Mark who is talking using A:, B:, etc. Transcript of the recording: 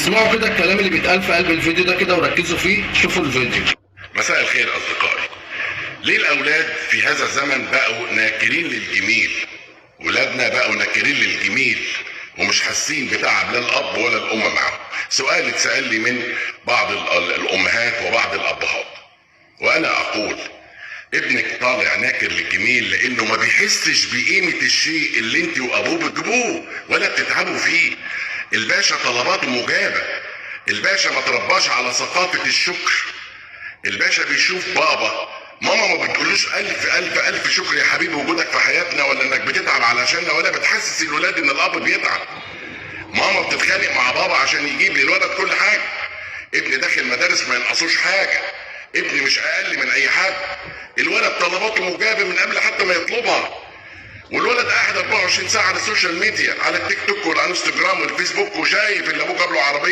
A: اسمعوا كده الكلام اللي بيتقال في قلب الفيديو ده كده وركزوا فيه، شوفوا الفيديو.
B: مساء الخير أصدقائي. ليه الأولاد في هذا الزمن بقوا ناكرين للجميل؟ ولادنا بقوا ناكرين للجميل ومش حاسين بتعب لا الأب ولا الأم معهم. سؤال اتسأل لي من بعض الأمهات وبعض الأبهات، وأنا أقول ابنك طالع ناكر للجميل لأنه ما بيحسش بقيمة الشيء اللي انت وأبوه بتجيبوه ولا بتتعبوا فيه. الباشا طلباته مجابة، الباشا ما ترباش على ثقافة الشكر. الباشا بيشوف بابا ماما ما بتقولوش ألف ألف ألف شكر يا حبيبي وجودك في حياتنا، ولا إنك بتتعب علشاننا، ولا بتحسس الولاد إن الأب بيتعب. ماما بتتخانق مع بابا عشان يجيب للولد كل حاجة. ابن داخل مدارس ما ينقصوش حاجة، ابن مش أقل من أي حد. الولد طلباته مجابة من قبل حتى ما يطلبها، والولد قاعد 24 ساعة على السوشيال ميديا، على التيك توك والانستجرام والفيسبوك، وشايف اللي أبوه جاب له عربية